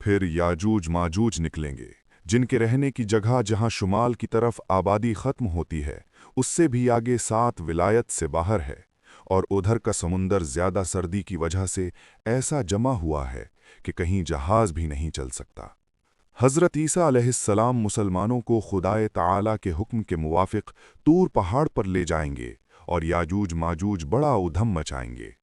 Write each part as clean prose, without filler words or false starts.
फिर याजूज माजूज निकलेंगे, जिनके रहने की जगह जहां शुमाल की तरफ आबादी ख़त्म होती है उससे भी आगे 7 विलायत से बाहर है, और उधर का समुंदर ज़्यादा सर्दी की वजह से ऐसा जमा हुआ है कि कहीं जहाज़ भी नहीं चल सकता। हज़रत ईसा अलैहिस्सलाम मुसलमानों को खुदाए ताला के हुक्म के मुवाफ़िक तूर पहाड़ पर ले जाएंगे और याजूज माजूज बड़ा उधम मचाएंगे।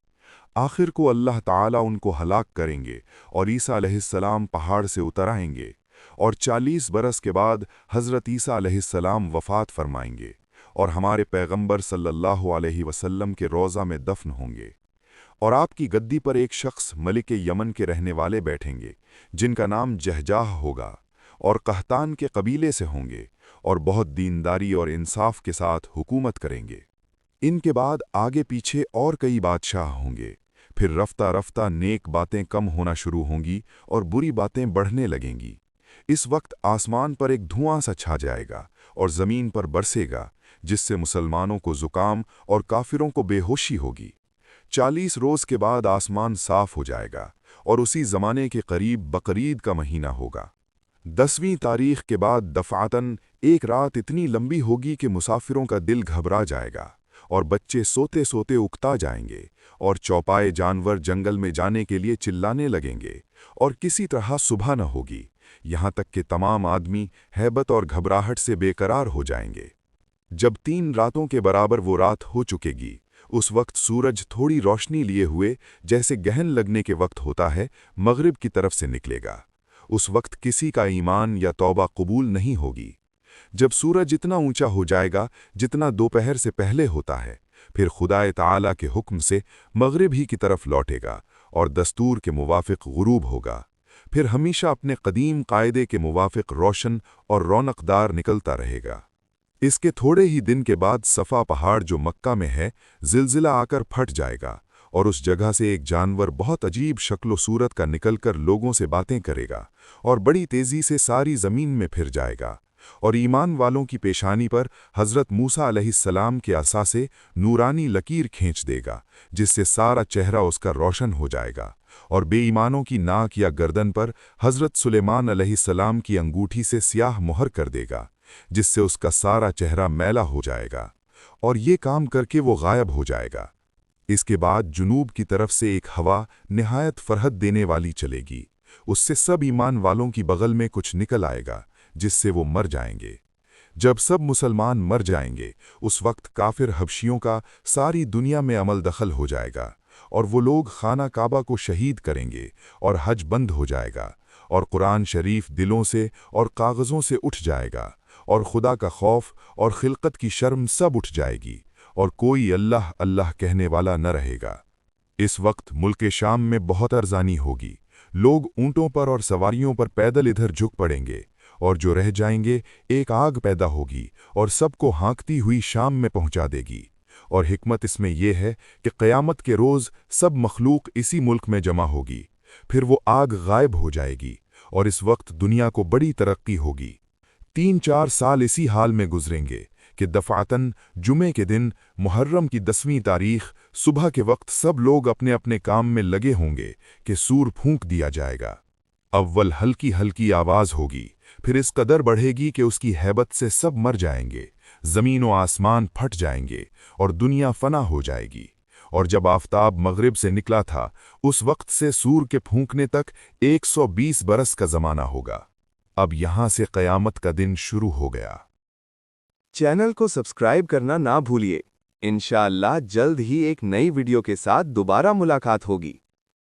आखिर को अल्लाह ताला उनको हलाक करेंगे और ईसा अलैहिस्सलाम पहाड़ से उतर आएंगे, और 40 बरस के बाद हज़रत ईसा अलैहिस्सलाम वफ़ात फरमाएंगे और हमारे पैगंबर सल्लल्लाहु अलैहि वसल्लम के रोज़ा में दफन होंगे। और आपकी गद्दी पर एक शख्स मलिक यमन के रहने वाले बैठेंगे, जिनका नाम जहजाह होगा, और कहतान के कबीले से होंगे, और बहुत दीनदारी और इंसाफ के साथ हुकूमत करेंगे। इनके बाद आगे पीछे और कई बादशाह होंगे। फिर रफ्ता रफ्ता नेक बातें कम होना शुरू होंगी और बुरी बातें बढ़ने लगेंगी। इस वक्त आसमान पर एक धुआं सा छा जाएगा और ज़मीन पर बरसेगा, जिससे मुसलमानों को ज़ुकाम और काफिरों को बेहोशी होगी। 40 रोज़ के बाद आसमान साफ हो जाएगा और उसी ज़माने के करीब बकरीद का महीना होगा। 10वीं तारीख के बाद दफ़ातन एक रात इतनी लंबी होगी कि मुसाफिरों का दिल घबरा जाएगा और बच्चे सोते सोते उकता जाएंगे, और चौपाए जानवर जंगल में जाने के लिए चिल्लाने लगेंगे, और किसी तरह सुबह न होगी, यहाँ तक कि तमाम आदमी हैबत और घबराहट से बेकरार हो जाएंगे। जब 3 रातों के बराबर वो रात हो चुकेगी, उस वक्त सूरज थोड़ी रोशनी लिए हुए, जैसे गहन लगने के वक्त होता है, मगरिब की तरफ से निकलेगा। उस वक्त किसी का ईमान या तौबा कबूल नहीं होगी। जब सूरज इतना ऊंचा हो जाएगा जितना दोपहर से पहले होता है, फिर खुदाए ताला के हुक्म से मगरिब ही की तरफ लौटेगा और दस्तूर के मुवाफिक गुरूब होगा। फिर हमेशा अपने कदीम कायदे के मुवाफिक रोशन और रौनकदार निकलता रहेगा। इसके थोड़े ही दिन के बाद सफ़ा पहाड़ जो मक्का में है, जिलजिला आकर फट जाएगा, और उस जगह से एक जानवर बहुत अजीब शक्ल सूरत का निकलकर लोगों से बातें करेगा और बड़ी तेज़ी से सारी ज़मीन में फिर जाएगा, और ईमान वालों की पेशानी पर हज़रत मूसा अलैहिस्सलाम के असा से नूरानी लकीर खींच देगा, जिससे सारा चेहरा उसका रोशन हो जाएगा, और बेईमानों की नाक या गर्दन पर हज़रत सुलेमान अलैहिस्सलाम की अंगूठी से स्याह मुहर कर देगा, जिससे उसका सारा चेहरा मैला हो जाएगा, और ये काम करके वो गायब हो जाएगा। इसके बाद जुनूब की तरफ से एक हवा निहायत फरहत देने वाली चलेगी, उससे सब ईमान वालों की बगल में कुछ निकल आएगा, जिससे वो मर जाएंगे। जब सब मुसलमान मर जाएंगे, उस वक्त काफिर हबशियों का सारी दुनिया में अमल दखल हो जाएगा, और वो लोग खाना काबा को शहीद करेंगे, और हज बंद हो जाएगा, और कुरान शरीफ दिलों से और कागज़ों से उठ जाएगा, और खुदा का खौफ और खिलकत की शर्म सब उठ जाएगी, और कोई अल्लाह अल्लाह कहने वाला न रहेगा। इस वक्त मुल्क शाम में बहुत अरज़ानी होगी। लोग ऊँटों पर और सवारियों पर पैदल इधर झुक पड़ेंगे, और जो रह जाएंगे एक आग पैदा होगी और सबको हाँकती हुई शाम में पहुंचा देगी। और हिकमत इसमें यह है कि क़यामत के रोज़ सब मखलूक इसी मुल्क में जमा होगी, फिर वो आग गायब हो जाएगी, और इस वक्त दुनिया को बड़ी तरक्की होगी। 3-4 साल इसी हाल में गुजरेंगे कि दफ़ातन जुमे के दिन मुहर्रम की 10वीं तारीख सुबह के वक्त सब लोग अपने अपने काम में लगे होंगे कि सूर फूंक दिया जाएगा। अव्वल हल्की हल्की आवाज़ होगी, फिर इस कदर बढ़ेगी कि उसकी हैबत से सब मर जाएंगे, ज़मीन व आसमान फट जाएंगे और दुनिया फना हो जाएगी। और जब आफताब मगरिब से निकला था, उस वक्त से सूर के फूंकने तक 120 बरस का ज़माना होगा। अब यहाँ से क़यामत का दिन शुरू हो गया। चैनल को सब्सक्राइब करना ना भूलिए। इंशाअल्लाह जल्द ही एक नई वीडियो के साथ दोबारा मुलाकात होगी।